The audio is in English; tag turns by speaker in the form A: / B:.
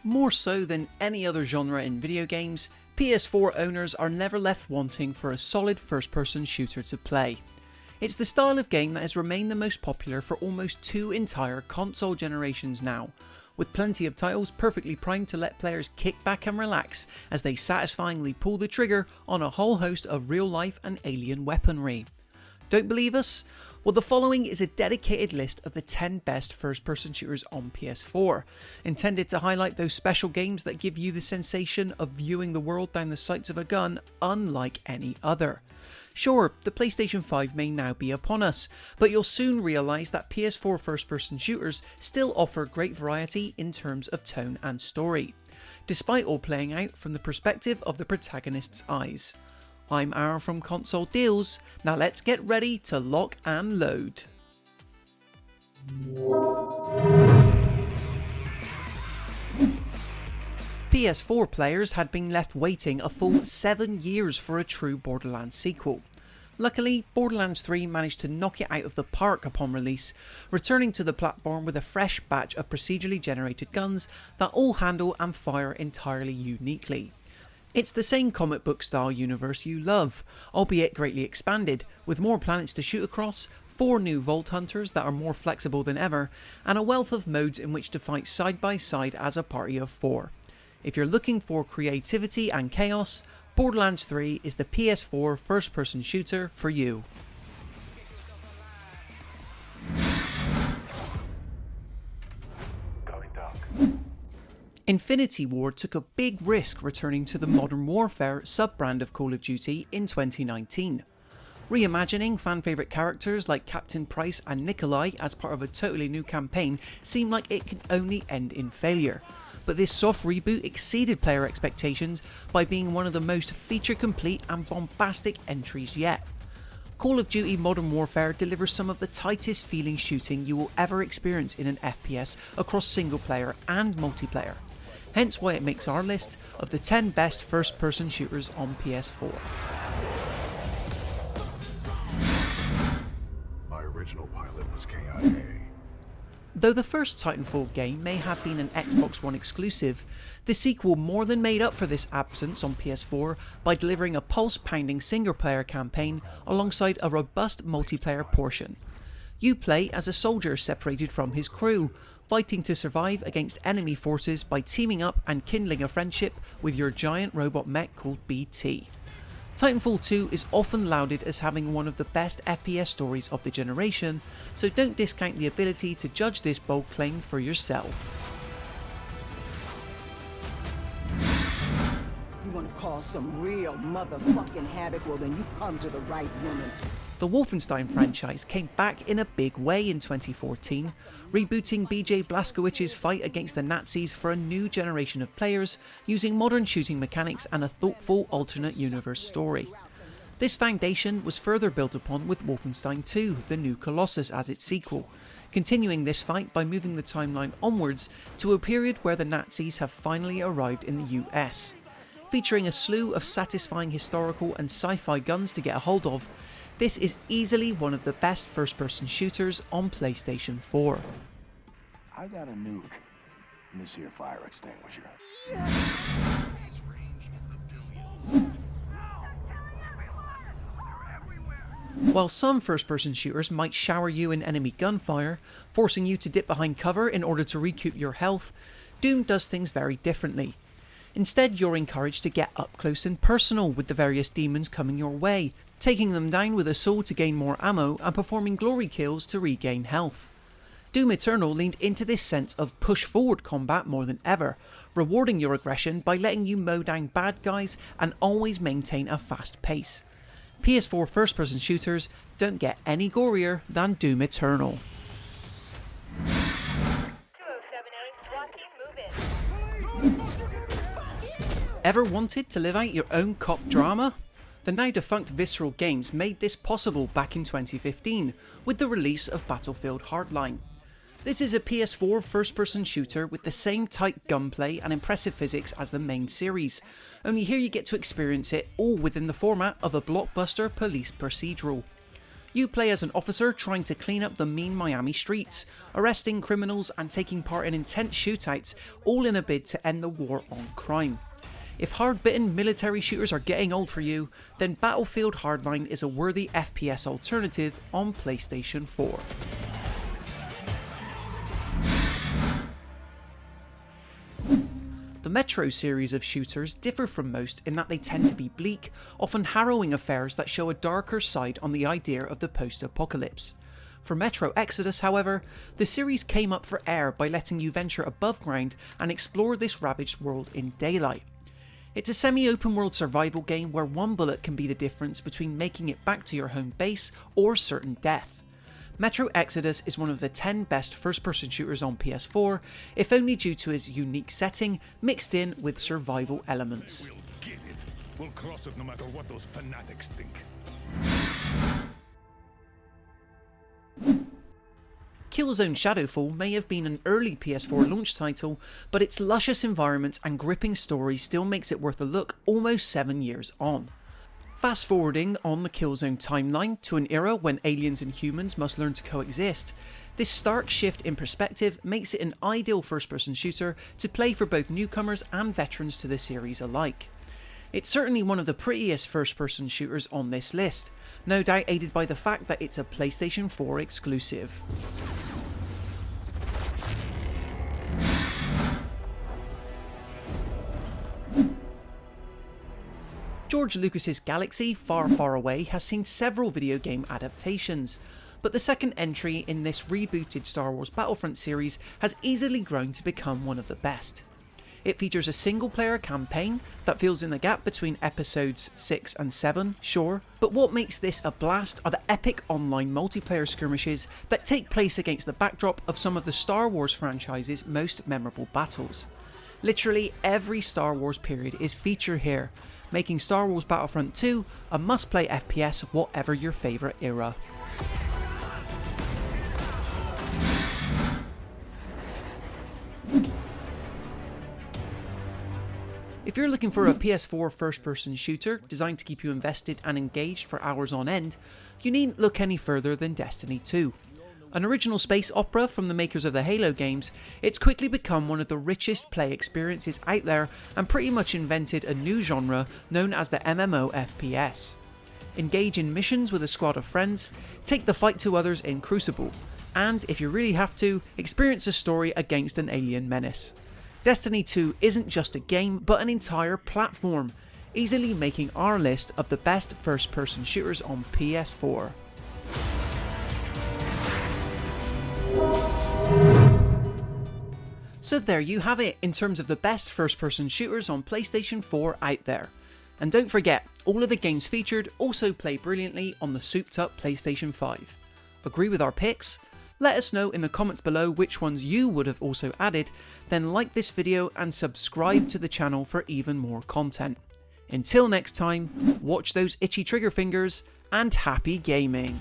A: More so than any other genre in video games, PS4 owners are never left wanting for a solid first-person shooter to play. It's the style of game that has remained the most popular for almost 2 entire console generations now, with plenty of titles perfectly primed to let players kick back and relax as they satisfyingly pull the trigger on a whole host of real-life and alien weaponry. Don't believe us? Well, the following is a dedicated list of the 10 best first-person shooters on PS4, intended to highlight those special games that give you the sensation of viewing the world down the sights of a gun unlike any other. Sure, the PlayStation 5 may now be upon us, but you'll soon realise that PS4 first-person shooters still offer great variety in terms of tone and story, despite all playing out from the perspective of the protagonist's eyes. I'm Aaron from Console Deals, now let's get ready to lock and load. PS4 players had been left waiting a full 7 years for a true Borderlands sequel. Luckily, Borderlands 3 managed to knock it out of the park upon release, returning to the platform with a fresh batch of procedurally generated guns that all handle and fire entirely uniquely. It's the same comic book style universe you love, albeit greatly expanded, with more planets to shoot across, 4 new Vault Hunters that are more flexible than ever, and a wealth of modes in which to fight side by side as a party of 4. If you're looking for creativity and chaos, Borderlands 3 is the PS4 first-person shooter for you. Infinity Ward took a big risk returning to the Modern Warfare sub-brand of Call of Duty in 2019. Reimagining fan-favourite characters like Captain Price and Nikolai as part of a totally new campaign seemed like it could only end in failure. But this soft reboot exceeded player expectations by being one of the most feature-complete and bombastic entries yet. Call of Duty Modern Warfare delivers some of the tightest feeling shooting you will ever experience in an FPS across single player and multiplayer. Hence why it makes our list of the 10 best first-person shooters on PS4.
B: My original pilot was KIA.
A: Though the first Titanfall game may have been an Xbox One exclusive, the sequel more than made up for this absence on PS4 by delivering a pulse-pounding single-player campaign alongside a robust multiplayer portion. You play as a soldier separated from his crew, fighting to survive against enemy forces by teaming up and kindling a friendship with your giant robot mech called BT. Titanfall 2 is often lauded as having one of the best FPS stories of the generation, so don't discount the ability to judge this bold claim for yourself.
C: You want to cause some real motherfucking havoc, well then you come to the right woman.
A: The Wolfenstein franchise came back in a big way in 2014, rebooting BJ Blazkowicz's fight against the Nazis for a new generation of players using modern shooting mechanics and a thoughtful alternate universe story. This foundation was further built upon with Wolfenstein II, the new Colossus, as its sequel, continuing this fight by moving the timeline onwards to a period where the Nazis have finally arrived in the US. Featuring a slew of satisfying historical and sci-fi guns to get a hold of, this is easily one of the best first-person shooters on PlayStation 4.
B: I got a nuke in this here fire extinguisher.
A: While some first-person shooters might shower you in enemy gunfire, forcing you to dip behind cover in order to recoup your health, Doom does things very differently. Instead, you're encouraged to get up close and personal with the various demons coming your way, taking them down with a sword to gain more ammo and performing glory kills to regain health. Doom Eternal leaned into this sense of push-forward combat more than ever, rewarding your aggression by letting you mow down bad guys and always maintain a fast pace. PS4 first-person shooters don't get any gorier than Doom Eternal. Ever wanted to live out your own cop drama? The now defunct Visceral Games made this possible back in 2015 with the release of Battlefield Hardline. This is a PS4 first-person shooter with the same tight gunplay and impressive physics as the main series, only here you get to experience it all within the format of a blockbuster police procedural. You play as an officer trying to clean up the mean Miami streets, arresting criminals and taking part in intense shootouts, all in a bid to end the war on crime. If hard-bitten military shooters are getting old for you, then Battlefield Hardline is a worthy FPS alternative on PlayStation 4. The Metro series of shooters differ from most in that they tend to be bleak, often harrowing affairs that show a darker side on the idea of the post-apocalypse. For Metro Exodus, however, the series came up for air by letting you venture above ground and explore this ravaged world in daylight. It's a semi-open world survival game where one bullet can be the difference between making it back to your home base or certain death. Metro Exodus is one of the 10 best first-person shooters on PS4, if only due to its unique setting mixed in with survival elements.
D: We'll get it. We'll cross it no matter what those fanatics think.
A: Killzone Shadow may have been an early PS4 launch title, but its luscious environments and gripping story still makes it worth a look almost 7 years on. Fast forwarding on the Killzone timeline to an era when aliens and humans must learn to coexist, this stark shift in perspective makes it an ideal first-person shooter to play for both newcomers and veterans to the series alike. It's certainly one of the prettiest first-person shooters on this list, no doubt aided by the fact that it's a PlayStation 4 exclusive. George Lucas's galaxy, far, far away, has seen several video game adaptations, but the second entry in this rebooted Star Wars Battlefront series has easily grown to become one of the best. It features a single-player campaign that fills in the gap between episodes 6 and 7, sure, but what makes this a blast are the epic online multiplayer skirmishes that take place against the backdrop of some of the Star Wars franchise's most memorable battles. Literally every Star Wars period is featured here, making Star Wars Battlefront II a must-play FPS whatever your favourite era. If you're looking for a PS4 first-person shooter designed to keep you invested and engaged for hours on end, you needn't look any further than Destiny 2. An original space opera from the makers of the Halo games, it's quickly become one of the richest play experiences out there and pretty much invented a new genre known as the MMO FPS. Engage in missions with a squad of friends, take the fight to others in Crucible, and if you really have to, experience a story against an alien menace. Destiny 2 isn't just a game but an entire platform, easily making our list of the best first-person shooters on PS4. So there you have it in terms of the best first-person shooters on PlayStation 4 out there. And don't forget, all of the games featured also play brilliantly on the souped-up PlayStation 5. Agree with our picks? Let us know in the comments below which ones you would have also added, then like this video and subscribe to the channel for even more content. Until next time, watch those itchy trigger fingers and happy gaming!